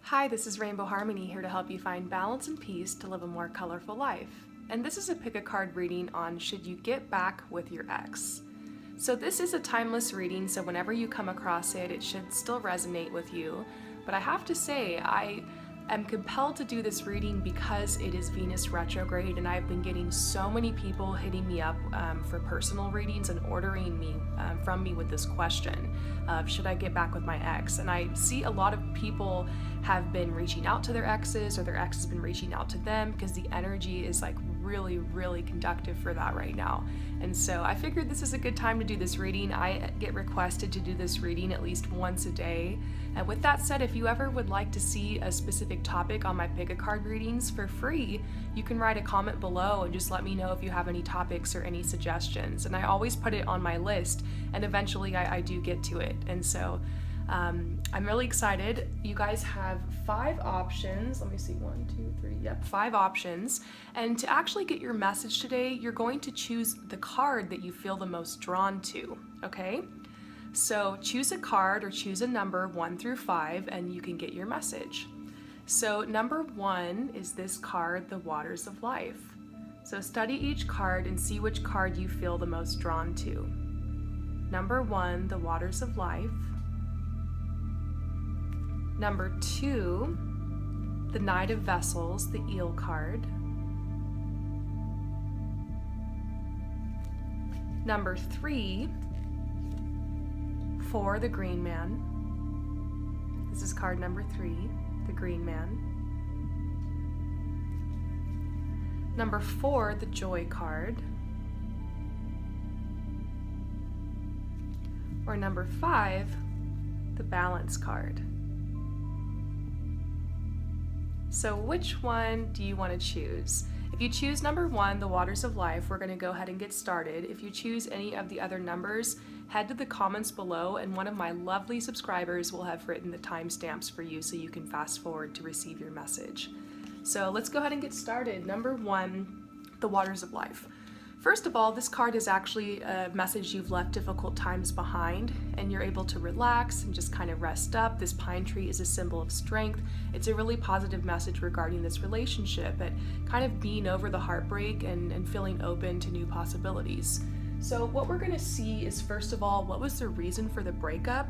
Hi, this is Rainbow Harmony here to help you find balance and peace to live a more colorful life. And this is a pick a card reading on should you get back with your ex. So this is a timeless reading, so whenever you come across it, it should still resonate with you. But I have to say, I am compelled to do this reading because it is Venus retrograde, and I've been getting so many people hitting me up for personal readings and ordering from me with this question of should I get back with my ex? And I see a lot of people have been reaching out to their exes, or their ex has been reaching out to them, because the energy is like really conductive for that right now. And so I figured this is a good time to do this reading. I get requested to do this reading at least once a day. And with that said, if you ever would like to see a specific topic on my pick a card readings for free, you can write a comment below and just let me know if you have any topics or any suggestions. And I always put it on my list, and eventually I do get to it. And so I'm really excited. You guys have 5 options. Let me see, 1, 2, 3, yep, 5 options. And to actually get your message today, you're going to choose the card that you feel the most drawn to, okay? So choose a card or choose a number 1 through 5 and you can get your message. So number 1 is this card, the Waters of Life. So study each card and see which card you feel the most drawn to. Number 1, the Waters of Life. Number 2, the Knight of Vessels, the Eel card. Number 3, 4, the Green Man. This is card number 3, the Green Man. Number 4, the Joy card. Or number 5, the Balance card. So which one do you want to choose? If you choose number 1, the Waters of Life, we're going to go ahead and get started. If you choose any of the other numbers, head to the comments below and one of my lovely subscribers will have written the timestamps for you so you can fast forward to receive your message. So let's go ahead and get started. Number 1, the Waters of Life. First of all, this card is actually a message you've left difficult times behind and you're able to relax and just kind of rest up. This pine tree is a symbol of strength. It's a really positive message regarding this relationship and kind of being over the heartbreak and feeling open to new possibilities. So what we're going to see is, first of all, what was the reason for the breakup?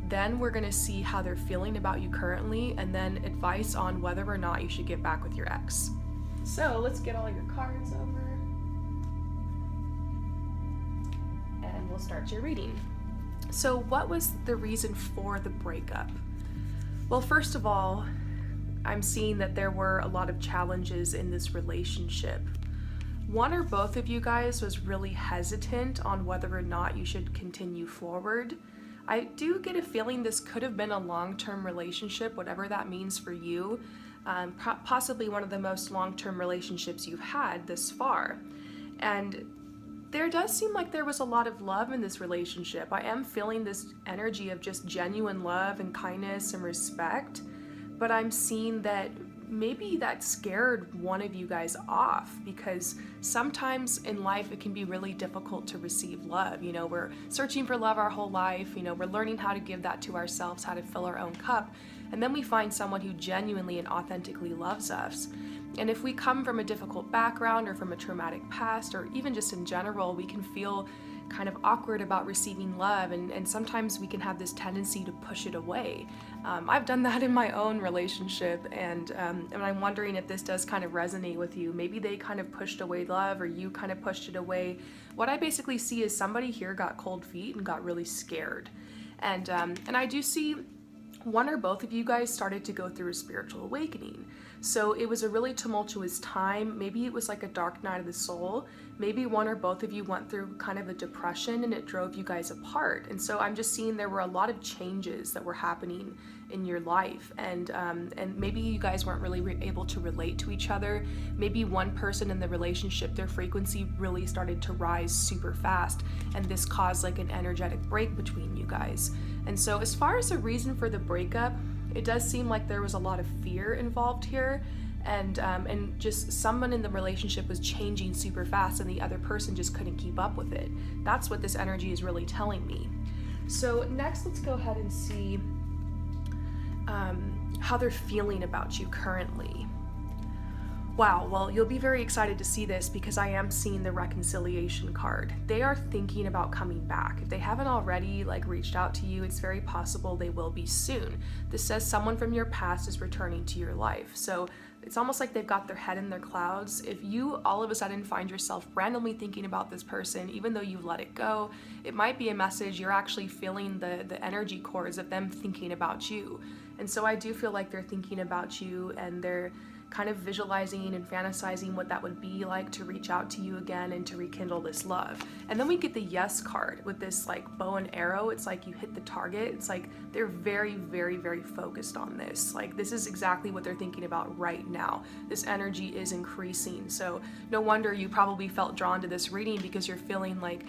Then we're going to see how they're feeling about you currently, and then advice on whether or not you should get back with your ex. So let's get all your cards over. And we'll start your reading. So what was the reason for the breakup? Well, first of all, I'm seeing that there were a lot of challenges in this relationship. One or both of you guys was really hesitant on whether or not you should continue forward. I do get a feeling this could have been a long-term relationship, whatever that means for you, possibly one of the most long-term relationships you've had this far. And there does seem like there was a lot of love in this relationship. I am feeling this energy of just genuine love and kindness and respect, but I'm seeing that maybe that scared one of you guys off, because sometimes in life it can be really difficult to receive love. You know, we're searching for love our whole life, you know, we're learning how to give that to ourselves, how to fill our own cup, and then we find someone who genuinely and authentically loves us. And if we come from a difficult background or from a traumatic past, or even just in general, we can feel kind of awkward about receiving love, and sometimes we can have this tendency to push it away. I've done that in my own relationship, and I'm wondering if this does kind of resonate with you. Maybe they kind of pushed away love, or you kind of pushed it away. What I basically see is somebody here got cold feet and got really scared. And I do see one or both of you guys started to go through a spiritual awakening. So it was a really tumultuous time. Maybe it was like a dark night of the soul. Maybe one or both of you went through kind of a depression and it drove you guys apart. And so I'm just seeing there were a lot of changes that were happening in your life, and maybe you guys weren't really able to relate to each other. Maybe one person in the relationship, their frequency really started to rise super fast, and this caused like an energetic break between you guys. And so as far as the reason for the breakup, it does seem like there was a lot of fear involved here, and just someone in the relationship was changing super fast and the other person just couldn't keep up with it. That's what this energy is really telling me. So next, let's go ahead and see how they're feeling about you currently. Wow, well, you'll be very excited to see this because I am seeing the reconciliation card. They are thinking about coming back. If they haven't already reached out to you, it's very possible they will be soon. This says someone from your past is returning to your life. So it's almost like they've got their head in their clouds. If you all of a sudden find yourself randomly thinking about this person, even though you let it go, it might be a message you're actually feeling the energy cores of them thinking about you. And so I do feel like they're thinking about you, and they're kind of visualizing and fantasizing what that would be like to reach out to you again and to rekindle this love. And then we get the yes card with this bow and arrow. It's like you hit the target. It's like they're very, very, very focused on this. This is exactly what they're thinking about right now. This energy is increasing. So no wonder you probably felt drawn to this reading, because you're feeling like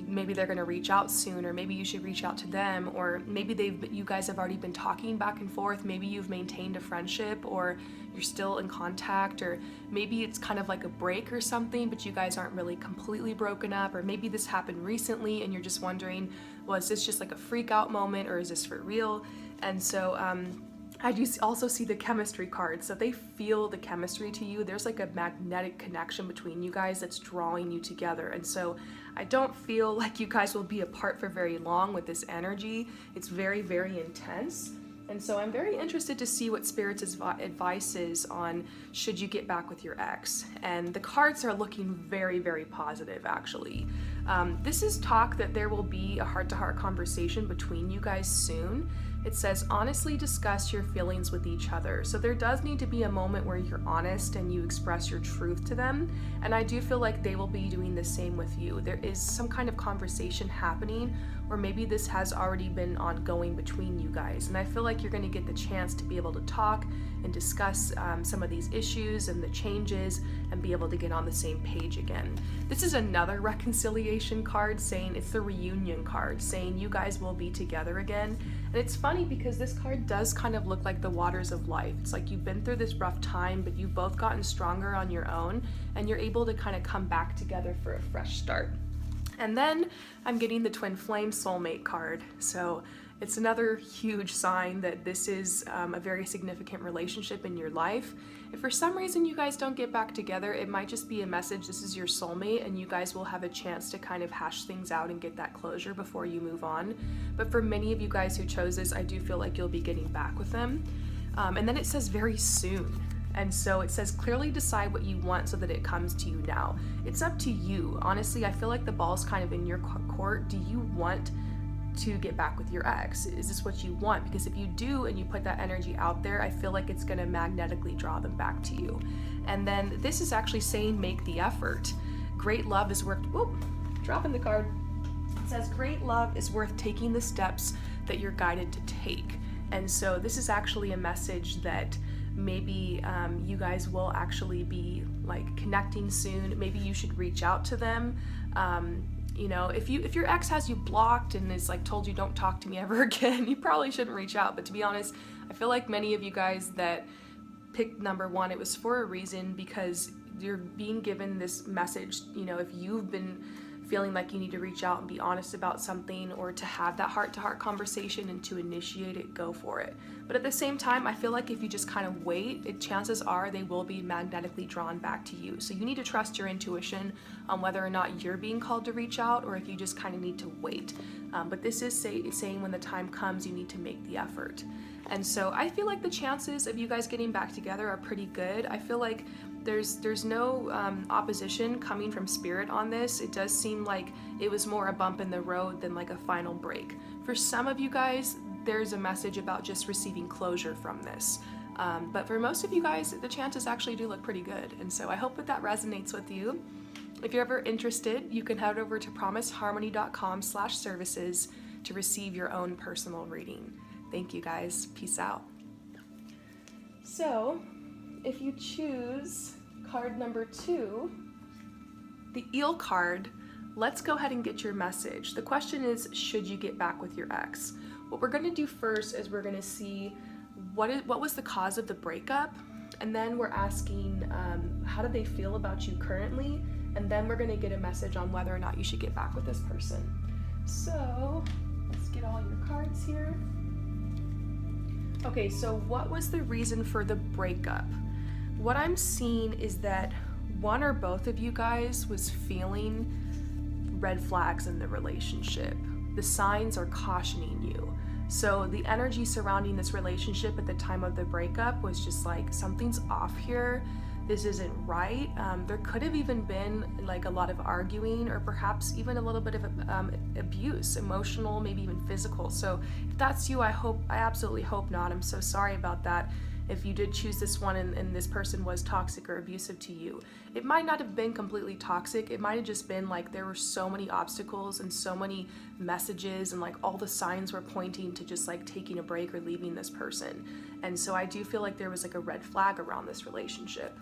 maybe they're going to reach out soon, or maybe you should reach out to them, or maybe you guys have already been talking back and forth. Maybe you've maintained a friendship, or you're still in contact, or maybe it's kind of like a break or something, but you guys aren't really completely broken up, or maybe this happened recently and you're just wondering, was this just a freak out moment, or is this for real? And so I do also see the chemistry card. So they feel the chemistry to you. There's a magnetic connection between you guys that's drawing you together. And so I don't feel like you guys will be apart for very long with this energy. It's very, very intense. And so I'm very interested to see what Spirit's advice is on should you get back with your ex. And the cards are looking very, very positive, actually. This is talk that there will be a heart-to-heart conversation between you guys soon. It says, honestly discuss your feelings with each other. So there does need to be a moment where you're honest and you express your truth to them. And I do feel like they will be doing the same with you. There is some kind of conversation happening, or maybe this has already been ongoing between you guys. And I feel like you're going to get the chance to be able to talk and discuss some of these issues and the changes and be able to get on the same page again. This is another reconciliation card, saying it's the reunion card, saying you guys will be together again. And it's funny because this card does kind of look like the waters of life. It's like you've been through this rough time, but you've both gotten stronger on your own, and you're able to kind of come back together for a fresh start. And then I'm getting the Twin Flame Soulmate card. So it's another huge sign that this is a very significant relationship in your life. If for some reason you guys don't get back together, it might just be a message this is your soulmate, and you guys will have a chance to kind of hash things out and get that closure before you move on. But for many of you guys who chose this, I do feel like you'll be getting back with them. And then it says very soon. And so it says clearly decide what you want so that it comes to you now. It's up to you. Honestly, I feel like the ball's kind of in your court. Do you want to get back with your ex? Is this what you want? Because if you do and you put that energy out there, I feel like it's going to magnetically draw them back to you. And then this is actually saying make the effort. Great love is worth, dropping the card. It says great love is worth taking the steps that you're guided to take. And so this is actually a message that maybe you guys will actually be connecting soon. Maybe you should reach out to them. If your ex has you blocked and is told you don't talk to me ever again, you probably shouldn't reach out. But to be honest, I feel like many of you guys that picked number one, it was for a reason, because you're being given this message. If you've been feeling like you need to reach out and be honest about something, or to have that heart-to-heart conversation and to initiate it, go for it. But at the same time, I feel like if you just kind of wait, chances are they will be magnetically drawn back to you. So you need to trust your intuition on whether or not you're being called to reach out, or if you just kind of need to wait. But this is saying when the time comes, you need to make the effort. And so I feel like the chances of you guys getting back together are pretty good. I feel like there's no opposition coming from Spirit on this. It does seem like it was more a bump in the road than a final break. For some of you guys, there's a message about just receiving closure from this. But for most of you guys, the chances actually do look pretty good. And so I hope that resonates with you. If you're ever interested, you can head over to promiseharmony.com/services to receive your own personal reading. Thank you guys. Peace out. So, if you choose card number 2, the Eel card, let's go ahead and get your message. The question is, should you get back with your ex? What we're going to do first is we're going to see what was the cause of the breakup, and then we're asking how do they feel about you currently, and then we're going to get a message on whether or not you should get back with this person. So let's get all your cards here. Okay, so what was the reason for the breakup? What I'm seeing is that one or both of you guys was feeling red flags in the relationship. The signs are cautioning you. So the energy surrounding this relationship at the time of the breakup was just like, something's off here. This isn't right. There could have even been like a lot of arguing, or perhaps even a little bit of abuse, emotional, maybe even physical. So if that's you, I absolutely hope not. I'm so sorry about that. If you did choose this one and this person was toxic or abusive to you, it might not have been completely toxic. It might have just been like there were so many obstacles and so many messages, and like all the signs were pointing to just like taking a break or leaving this person. And so I do feel like there was like a red flag around this relationship.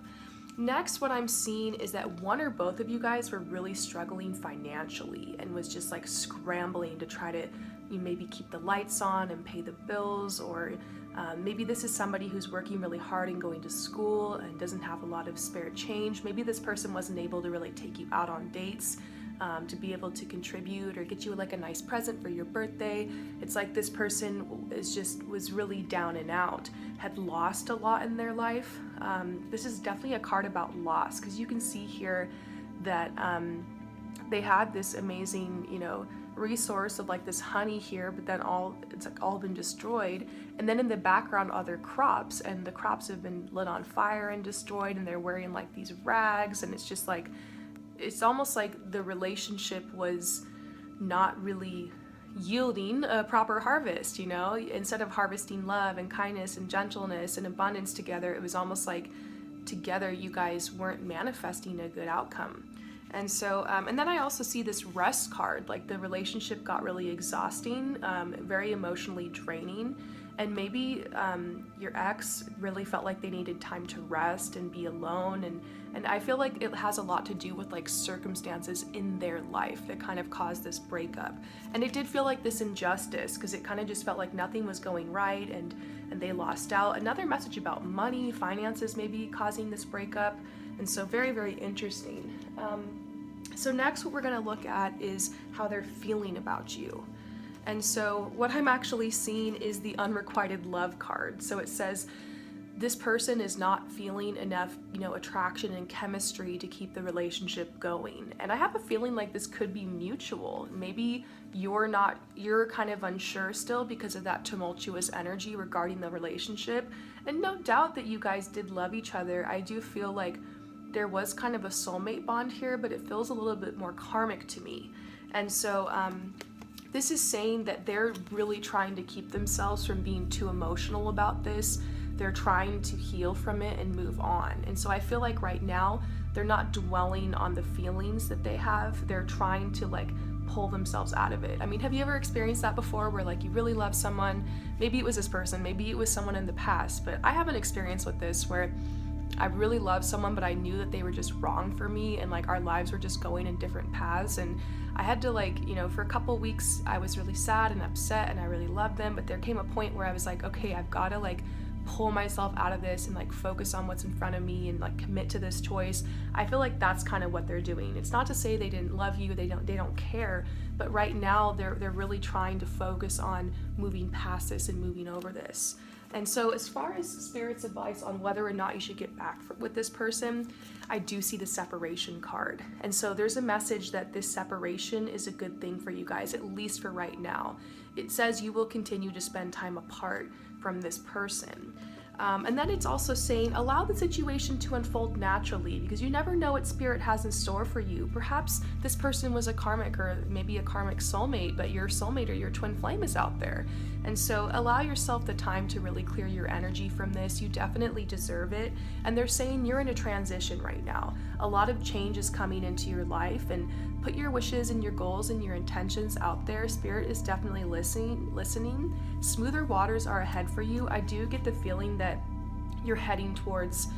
Next, what I'm seeing is that one or both of you guys were really struggling financially and was just like scrambling to try to maybe keep the lights on and pay the bills, or maybe this is somebody who's working really hard and going to school and doesn't have a lot of spare change. Maybe this person wasn't able to really take you out on dates to be able to contribute or get you like a nice present for your birthday. It's like this person was really down and out, had lost a lot in their life. This is definitely a card about loss, because you can see here that they had this amazing, resource of like this honey here, but then it's like all been destroyed. And then in the background are their crops, and the crops have been lit on fire and destroyed, and they're wearing like these rags, and it's just like, it's almost like the relationship was not really yielding a proper harvest. Instead of harvesting love and kindness and gentleness and abundance together, it was almost like together you guys weren't manifesting a good outcome. And so, and then I also see this rest card, like the relationship got really exhausting, very emotionally draining, and maybe your ex really felt like they needed time to rest and be alone, and I feel like it has a lot to do with like circumstances in their life that kind of caused this breakup. And it did feel like this injustice, because it kind of just felt like nothing was going right, and they lost out. Another message about money, finances maybe causing this breakup. And so very, very interesting. So next what we're going to look at is how they're feeling about you. And so what I'm actually seeing is the unrequited love card. So it says this person is not feeling enough, attraction and chemistry to keep the relationship going. And I have a feeling like this could be mutual. Maybe you're kind of unsure still because of that tumultuous energy regarding the relationship. And no doubt that you guys did love each other. I do feel like there was kind of a soulmate bond here, but it feels a little bit more karmic to me. And so this is saying that they're really trying to keep themselves from being too emotional about this. They're trying to heal from it and move on. And so I feel like right now they're not dwelling on the feelings that they have. They're trying to like pull themselves out of it. I mean, have you ever experienced that before, where like you really love someone? Maybe it was this person, maybe it was someone in the past, but I have an experience with this where I really loved someone, but I knew that they were just wrong for me, and like our lives were just going in different paths, and I had to like, for a couple weeks I was really sad and upset, and I really loved them, but there came a point where I was like, okay, I've got to like pull myself out of this and like focus on what's in front of me and like commit to this choice. I feel like that's kind of what they're doing. It's not to say they didn't love you, they don't care, but right now they're really trying to focus on moving past this and moving over this. And so as far as Spirit's advice on whether or not you should get back with this person, I do see the separation card. And so there's a message that this separation is a good thing for you guys, at least for right now. It says you will continue to spend time apart from this person. And then it's also saying allow the situation to unfold naturally, because you never know what Spirit has in store for you. Perhaps this person was a karmic, or maybe a karmic soulmate, but your soulmate or your twin flame is out there. And so allow yourself the time to really clear your energy from this. You definitely deserve it. And they're saying you're in a transition right now. A lot of change is coming into your life, and put your wishes and your goals and your intentions out there. Spirit is definitely listening. Smoother waters are ahead for you. I do get the feeling that you're heading towards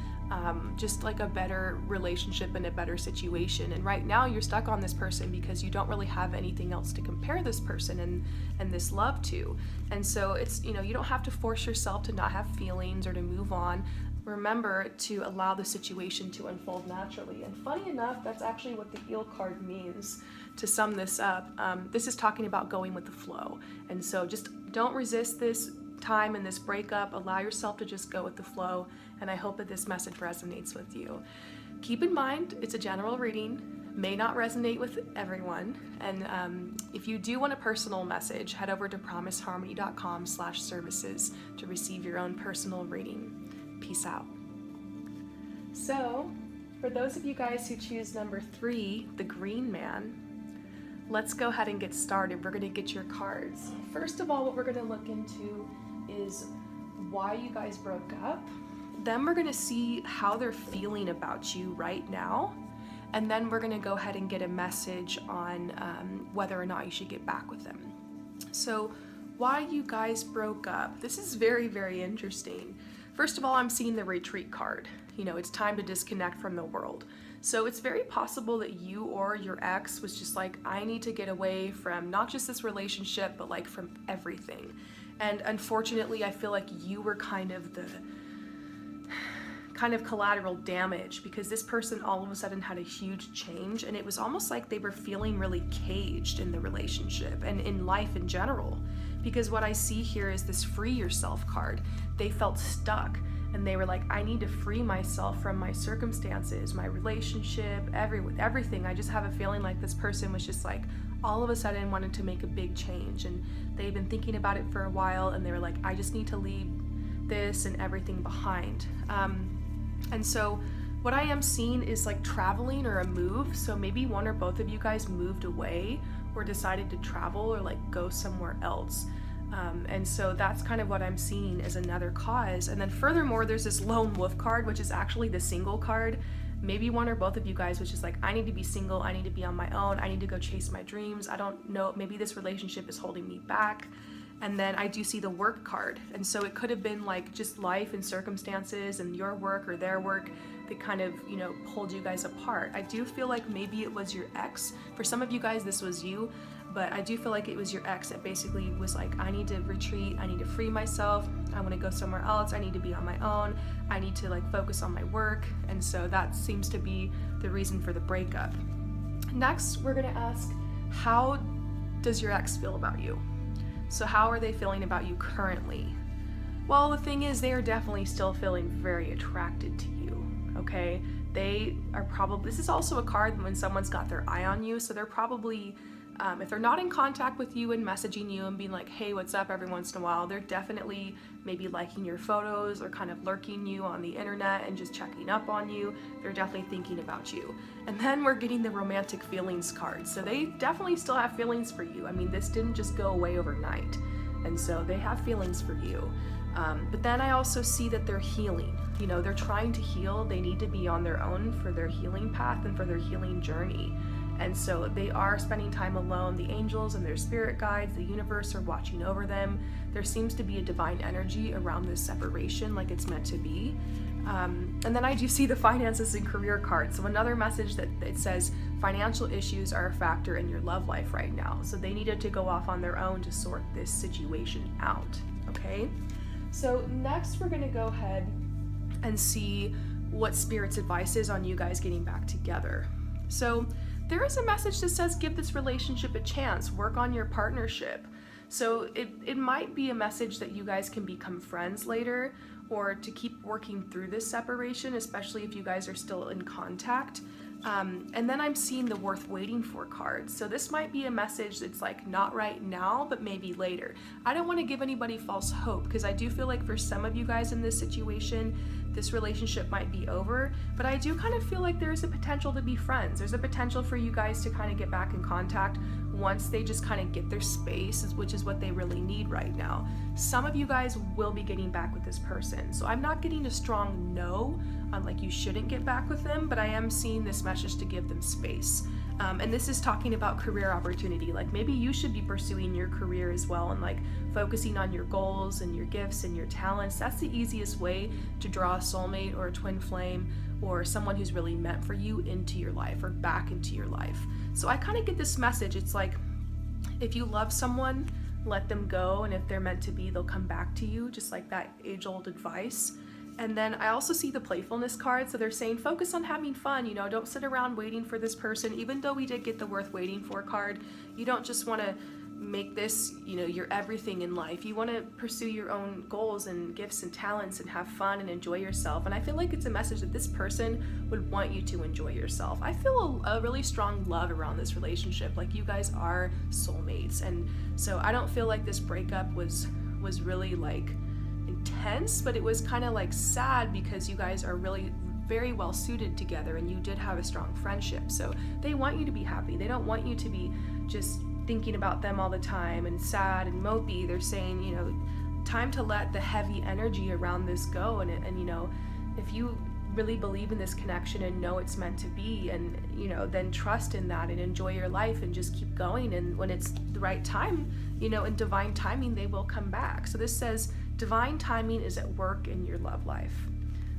just like a better relationship and a better situation. And right now you're stuck on this person because you don't really have anything else to compare this person and this love to. And so it's, you don't have to force yourself to not have feelings or to move on. Remember to allow the situation to unfold naturally. And funny enough, that's actually what the eel card means. To sum this up, this is talking about going with the flow. And so just don't resist this. time in this breakup. Allow yourself to just go with the flow, and I hope that this message resonates with you. Keep in mind, it's a general reading, may not resonate with everyone, and if you do want a personal message, head over to promiseharmony.com/services to receive your own personal reading. Peace out. So, for those of you guys who choose number 3, the Green Man, let's go ahead and get started. We're going to get your cards. First of all, what we're going to look into is why you guys broke up. Then we're going to see how they're feeling about you right now. And then we're going to go ahead and get a message on whether or not you should get back with them. So, why you guys broke up. This is very, very interesting. First of all, I'm seeing the retreat card. You know, it's time to disconnect from the world. So it's very possible that you or your ex was just like, I need to get away from not just this relationship, but like from everything. And unfortunately, I feel like you were kind of collateral damage, because this person all of a sudden had a huge change, and it was almost like they were feeling really caged in the relationship and in life in general. Because what I see here is this free yourself card. They felt stuck, and they were like, I need to free myself from my circumstances, my relationship, everything. I just have a feeling like this person was just like all of a sudden wanted to make a big change, and they've been thinking about it for a while, and they were like, I just need to leave this and everything behind. And so what I am seeing is like traveling or a move. So maybe one or both of you guys moved away or decided to travel or like go somewhere else. And so that's kind of what I'm seeing as another cause. And then furthermore, there's this lone wolf card, which is actually the single card. Maybe one or both of you guys was just like, I need to be single, I need to be on my own, I need to go chase my dreams. I don't know, maybe this relationship is holding me back. And then I do see the work card. And so it could have been like just life and circumstances and your work or their work that kind of, you know, pulled you guys apart. I do feel like maybe it was your ex. For some of you guys, this was you, but I do feel like it was your ex that basically was like, I need to retreat, I need to free myself, I want to go somewhere else, I need to be on my own, I need to like focus on my work. And so that seems to be the reason for the breakup. Next, we're going to ask, how does your ex feel about you? So how are they feeling about you currently? Well, the thing is, they are definitely still feeling very attracted to you, okay? They are probably, this is also a card when someone's got their eye on you, so they're probably, if they're not in contact with you and messaging you and being like, hey, what's up every once in a while, they're definitely maybe liking your photos or kind of lurking you on the internet and just checking up on you. They're definitely thinking about you. And then we're getting the romantic feelings card. So they definitely still have feelings for you. I mean, this didn't just go away overnight. And so they have feelings for you. But then I also see that they're healing. You know, they're trying to heal. They need to be on their own for their healing path and for their healing journey. And so they are spending time alone. The angels and their spirit guides, the universe are watching over them. There seems to be a divine energy around this separation, like it's meant to be. And then I do see the finances and career card. So another message that it says financial issues are a factor in your love life right now. So they needed to go off on their own to sort this situation out, okay? So next we're gonna go ahead and see what Spirit's advice is on you guys getting back together. So there is a message that says give this relationship a chance, work on your partnership. So it might be a message that you guys can become friends later, or to keep working through this separation, especially if you guys are still in contact. And then I'm seeing the worth waiting for card. So this might be a message that's like not right now, but maybe later. I don't want to give anybody false hope, because I do feel like for some of you guys in this situation, this relationship might be over, but I do kind of feel like there's a potential to be friends. There's a potential for you guys to kind of get back in contact once they just kind of get their space, which is what they really need right now. Some of you guys will be getting back with this person. So I'm not getting a strong no on like you shouldn't get back with them, but I am seeing this message to give them space. And this is talking about career opportunity. Like maybe you should be pursuing your career as well and like focusing on your goals and your gifts and your talents. That's the easiest way to draw a soulmate or a twin flame or someone who's really meant for you into your life or back into your life. So I kind of get this message. It's like, if you love someone, let them go. And if they're meant to be, they'll come back to you, just like that age-old advice. And then I also see the playfulness card. So they're saying focus on having fun, you know, don't sit around waiting for this person. Even though we did get the worth waiting for card, you don't just want to make this, your everything in life. You want to pursue your own goals and gifts and talents and have fun and enjoy yourself. And I feel like it's a message that this person would want you to enjoy yourself. I feel a really strong love around this relationship. Like, you guys are soulmates. And so I don't feel like this breakup was really like intense, but it was kind of like sad because you guys are really very well suited together and you did have a strong friendship. So they want you to be happy. They don't want you to be just thinking about them all the time and sad and mopey. They're saying, time to let the heavy energy around this go. And if you really believe in this connection and know it's meant to be, and then trust in that and enjoy your life and just keep going. And when it's the right time, in divine timing, they will come back. So this says divine timing is at work in your love life.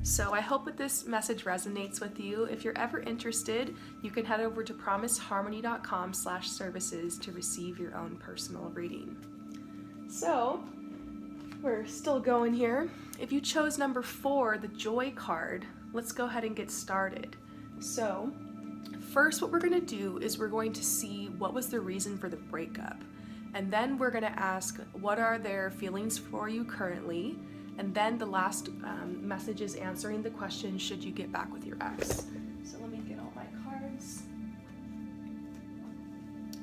So I hope that this message resonates with you. If you're ever interested, you can head over to promiseharmony.com/services to receive your own personal reading. So we're still going here. If you chose number 4, the Joy card, let's go ahead and get started. So first, what we're going to do is we're going to see what was the reason for the breakup. And then we're going to ask, what are their feelings for you currently? And then the last message is answering the question, should you get back with your ex? So let me get all my cards.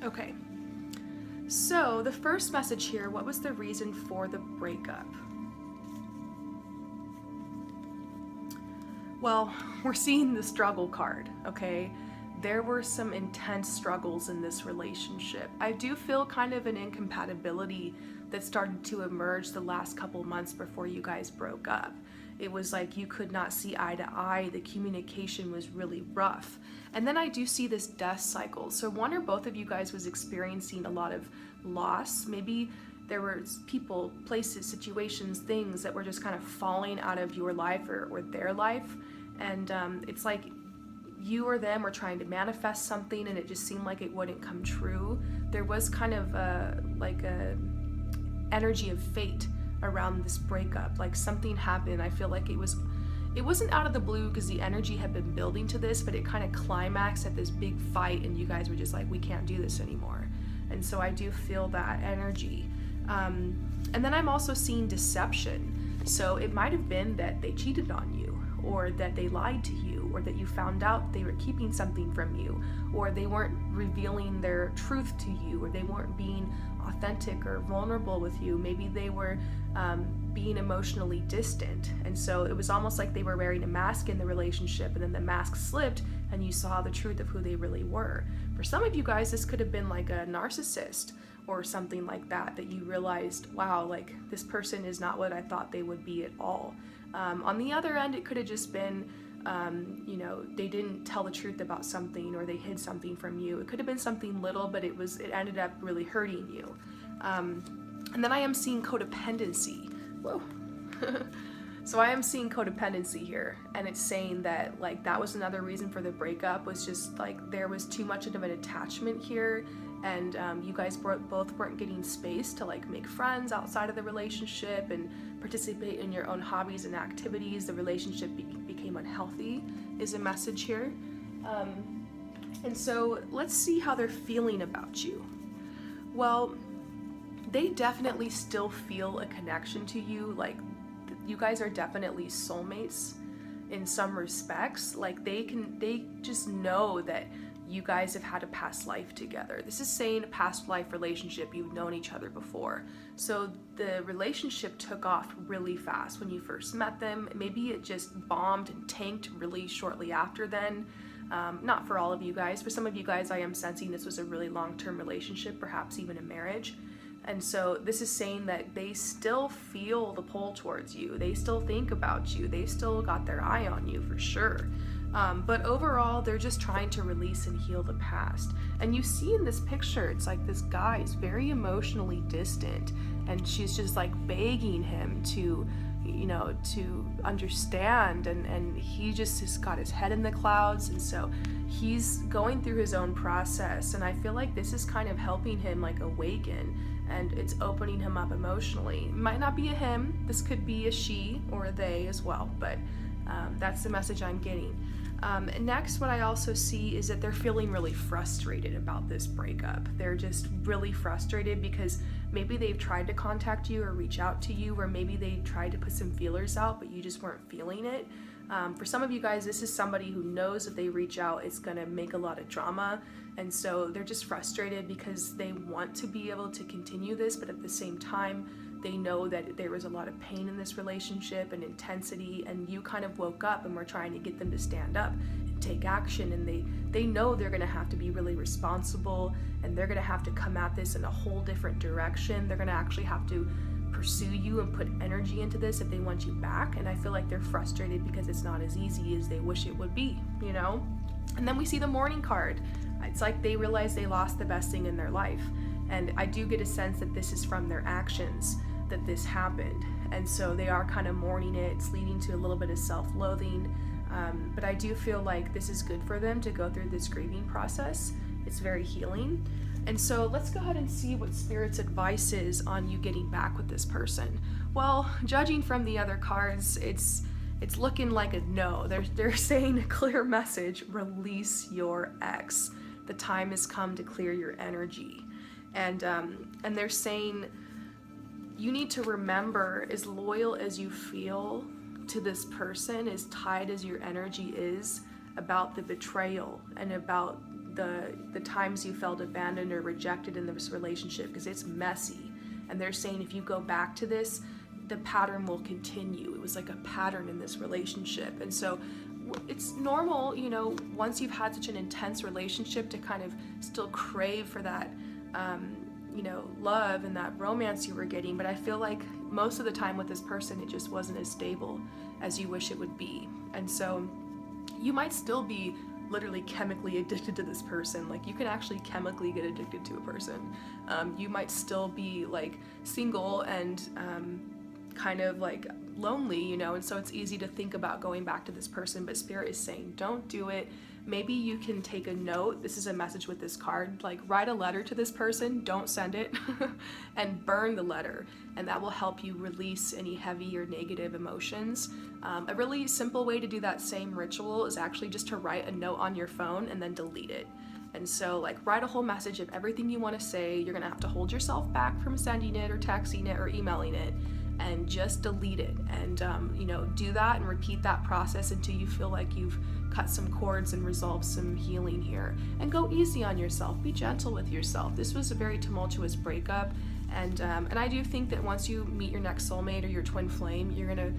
Okay. So the first message here, what was the reason for the breakup? Well, we're seeing the struggle card, okay? There were some intense struggles in this relationship. I do feel kind of an incompatibility that started to emerge the last couple months before you guys broke up. It was like you could not see eye to eye. The communication was really rough. And then I do see this death cycle. So one or both of you guys was experiencing a lot of loss. Maybe there were people, places, situations, things that were just kind of falling out of your life or their life. And it's like you or them were trying to manifest something and it just seemed like it wouldn't come true. There was kind of like a energy of fate around this breakup. Like something happened. I feel like it wasn't out of the blue because the energy had been building to this, but it kind of climaxed at this big fight and you guys were just like, we can't do this anymore. And so I do feel that energy. And then I'm also seeing deception. So it might have been that they cheated on you, or that they lied to you, or that you found out they were keeping something from you, or they weren't revealing their truth to you, or they weren't being authentic or vulnerable with you. Maybe they were being emotionally distant. And so it was almost like they were wearing a mask in the relationship, and then the mask slipped and you saw the truth of who they really were. For some of you guys, this could have been like a narcissist or something like that you realized, wow, like this person is not what I thought they would be at all. On the other end, it could have just been, they didn't tell the truth about something, or they hid something from you. It could have been something little, but it ended up really hurting you. And then I am seeing codependency. Whoa. So I am seeing codependency here, and it's saying that like that was another reason for the breakup, was just like there was too much of an attachment here, and you guys both weren't getting space to like make friends outside of the relationship and participate in your own hobbies and activities. The relationship became unhealthy is a message here. And so let's see how they're feeling about you. Well, they definitely still feel a connection to you. Like you guys are definitely soulmates in some respects. Like they just know that you guys have had a past life together. This is saying a past life relationship. You've known each other before. So the relationship took off really fast when you first met them. Maybe it just bombed and tanked really shortly after then. Not for all of you guys. For some of you guys, I am sensing this was a really long-term relationship, perhaps even a marriage. And so this is saying that they still feel the pull towards you. They still think about you. They still got their eye on you for sure. But overall, they're just trying to release and heal the past. And you see in this picture, it's like this guy is very emotionally distant, and she's just like begging him to understand, and he just has got his head in the clouds, and so he's going through his own process. And I feel like this is kind of helping him like awaken, and it's opening him up emotionally. It might not be a him, this could be a she or a they as well, but That's the message I'm getting. Next, what I also see is that they're feeling really frustrated about this breakup. They're just really frustrated because maybe they've tried to contact you or reach out to you, or maybe they tried to put some feelers out, but you just weren't feeling it. For some of you guys, this is somebody who knows if they reach out, it's gonna make a lot of drama. And so they're just frustrated because they want to be able to continue this, but at the same time, they know that there was a lot of pain in this relationship and intensity, and you kind of woke up and were trying to get them to stand up and take action, and they know they're gonna have to be really responsible, and they're gonna have to come at this in a whole different direction. They're gonna actually have to pursue you and put energy into this if they want you back, and I feel like they're frustrated because it's not as easy as they wish it would be, you know? And then we see the Mourning card. It's like they realize they lost the best thing in their life, and I do get a sense that this is from their actions that this happened, and so they are kind of mourning it. It's leading to a little bit of self-loathing, but I do feel like this is good for them to go through this grieving process. It's very healing. And so let's go ahead and see what Spirit's advice is on you getting back with this person. Well, judging from the other cards, it's looking like a no. They're saying a clear message: release your ex. The time has come to clear your energy, and they're saying you need to remember, as loyal as you feel to this person, as tied as your energy is, about the betrayal and about the times you felt abandoned or rejected in this relationship, because it's messy. And they're saying if you go back to this, the pattern will continue. It was like a pattern in this relationship. And so it's normal, you know, once you've had such an intense relationship, to kind of still crave for that you know, love and that romance you were getting. But I feel like most of the time with this person, it just wasn't as stable as you wish it would be. And so you might still be literally chemically addicted to this person. Like, you can actually chemically get addicted to a person. You might still be like single and kind of like lonely, you know, and so it's easy to think about going back to this person, but Spirit is saying don't do it. Maybe you can take a note. This is a message with this card. Like, write a letter to this person, don't send it, and burn the letter, and that will help you release any heavy or negative emotions. A really simple way to do that same ritual is actually just to write a note on your phone and then delete it. And so, like, write a whole message of everything you want to say. You're gonna have to hold yourself back from sending it or texting it or emailing it, and just delete it. And you know, do that and repeat that process until you feel like you've cut some cords and resolved some healing here. And go easy on yourself. Be gentle with yourself. This was a very tumultuous breakup, and I do think that once you meet your next soulmate or your twin flame, you're gonna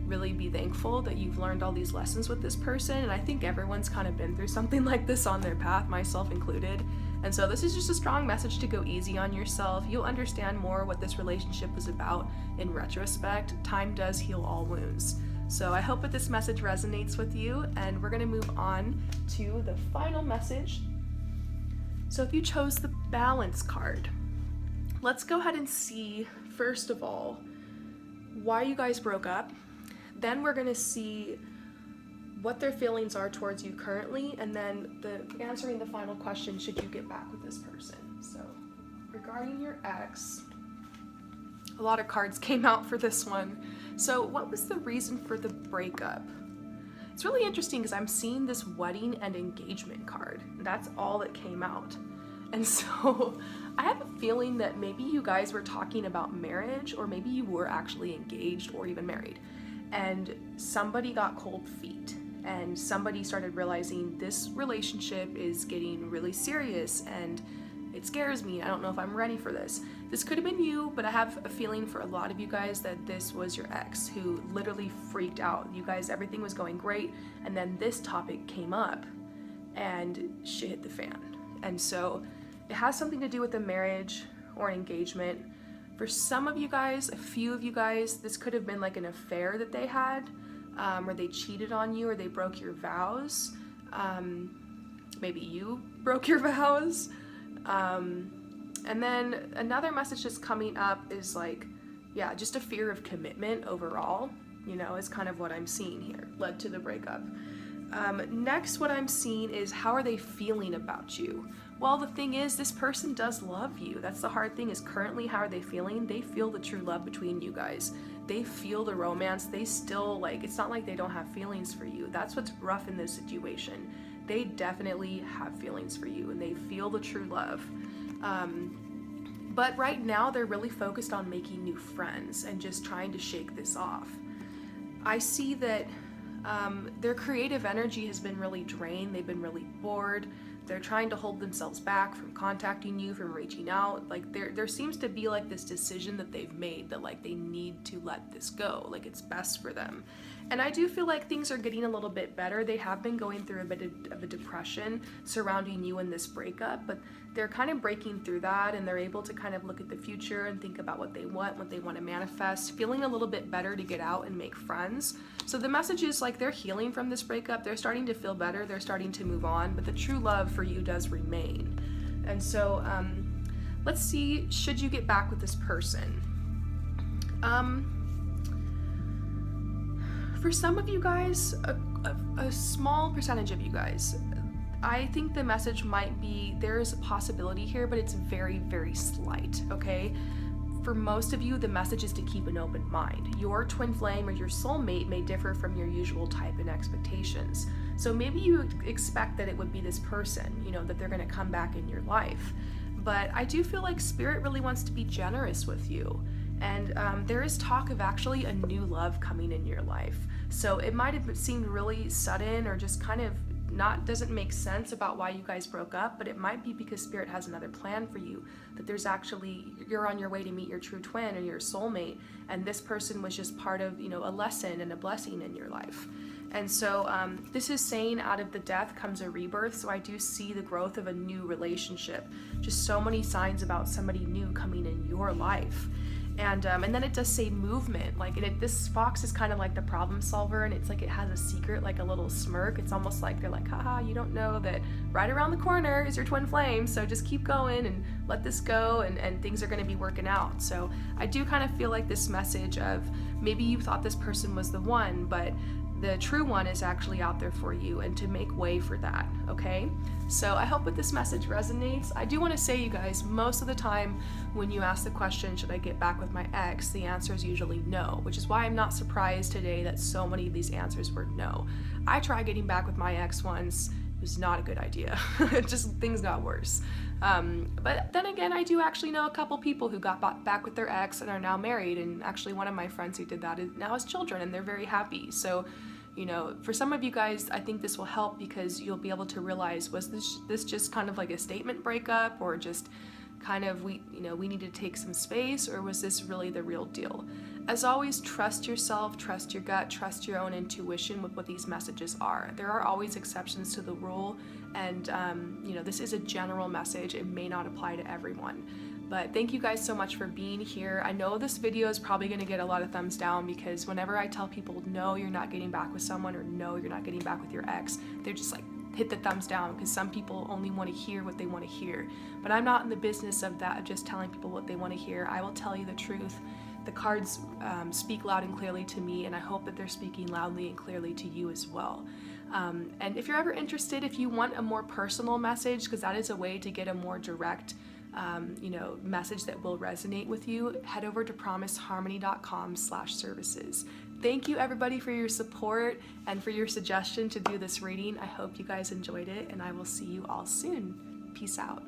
really be thankful that you've learned all these lessons with this person. And I think everyone's kind of been through something like this on their path, myself included. And so this is just a strong message to go easy on yourself. You'll understand more what this relationship was about in retrospect. Time does heal all wounds. So I hope that this message resonates with you, and we're going to move on to the final message. So if you chose the Balance card, let's go ahead and see, first of all, why you guys broke up. Then we're going to see what their feelings are towards you currently, and then answering the final question, should you get back with this person. So regarding your ex, a lot of cards came out for this one. So what was the reason for the breakup? It's really interesting because I'm seeing this wedding and engagement card. That's all that came out. And so I have a feeling that maybe you guys were talking about marriage, or maybe you were actually engaged or even married, and somebody got cold feet, and somebody started realizing this relationship is getting really serious and it scares me. I don't know if I'm ready for this. This could have been you, but I have a feeling for a lot of you guys that this was your ex who literally freaked out. You guys, everything was going great, and then this topic came up and shit hit the fan. And so it has something to do with a marriage or an engagement. For some of you guys, a few of you guys, this could have been like an affair that they had, or they cheated on you, or they broke your vows. Maybe you broke your vows. And then another message that's coming up is like, yeah, just a fear of commitment overall, you know, is kind of what I'm seeing here, led to the breakup. Next, what I'm seeing is, how are they feeling about you? Well, the thing is, this person does love you. That's the hard thing, is currently how are they feeling? They feel the true love between you guys. They feel the romance. They still, like, it's not like they don't have feelings for you. That's what's rough in this situation. They definitely have feelings for you and they feel the true love. But right now they're really focused on making new friends and just trying to shake this off. I see that their creative energy has been really drained. They've been really bored. They're trying to hold themselves back from contacting you, from reaching out. Like there seems to be like this decision that they've made that like they need to let this go. Like it's best for them. And I do feel like things are getting a little bit better. They have been going through a bit of a depression surrounding you in this breakup, but they're kind of breaking through that and they're able to kind of look at the future and think about what they want to manifest, feeling a little bit better to get out and make friends. So the message is like they're healing from this breakup. They're starting to feel better. They're starting to move on, but the true love for you does remain. And so let's see, should you get back with this person? For some of you guys, a small percentage of you guys, I think the message might be there is a possibility here, but it's very, very slight, okay? For most of you, the message is to keep an open mind. Your twin flame or your soulmate may differ from your usual type and expectations. So maybe you expect that it would be this person, you know, that they're going to come back in your life. But I do feel like Spirit really wants to be generous with you. And there is talk of actually a new love coming in your life. So it might have seemed really sudden or just kind of doesn't make sense about why you guys broke up, but it might be because Spirit has another plan for you, that there's actually, you're on your way to meet your true twin or your soulmate, and this person was just part of, you know, a lesson and a blessing in your life. And so this is saying out of the death comes a rebirth, so I do see the growth of a new relationship. Just so many signs about somebody new coming in your life. And then it does say movement, like this fox is kind of like the problem solver, and it's like it has a secret, like a little smirk. It's almost like they're like, haha, you don't know that right around the corner is your twin flame, so just keep going and let this go, and things are going to be working out. So I do kind of feel like this message of maybe you thought this person was the one, but the true one is actually out there for you, and to make way for that, okay? So I hope that this message resonates. I do want to say, you guys, most of the time when you ask the question, should I get back with my ex, the answer is usually no, which is why I'm not surprised today that so many of these answers were no. I tried getting back with my ex once. It was not a good idea. Just things got worse. But then again, I do actually know a couple people who got back with their ex and are now married, and actually one of my friends who did that now has children and they're very happy. So, you know, for some of you guys, I think this will help because you'll be able to realize, was this just kind of like a statement breakup, or just kind of we need to take some space, or was this really the real deal? As always, trust yourself, trust your gut, trust your own intuition with what these messages are. There are always exceptions to the rule, and this is a general message. It may not apply to everyone. But thank you guys so much for being here. I know this video is probably going to get a lot of thumbs down, because whenever I tell people, no, you're not getting back with someone, or no, you're not getting back with your ex, they're just like, hit the thumbs down, because some people only want to hear what they want to hear. But I'm not in the business of that, of just telling people what they want to hear. I will tell you the truth. The cards speak loud and clearly to me, and I hope that they're speaking loudly and clearly to you as well. And if you're ever interested, if you want a more personal message, because that is a way to get a more direct message that will resonate with you, head over to promiseharmony.com/services. Thank you everybody for your support and for your suggestion to do this reading. I hope you guys enjoyed it, and I will see you all soon. Peace out.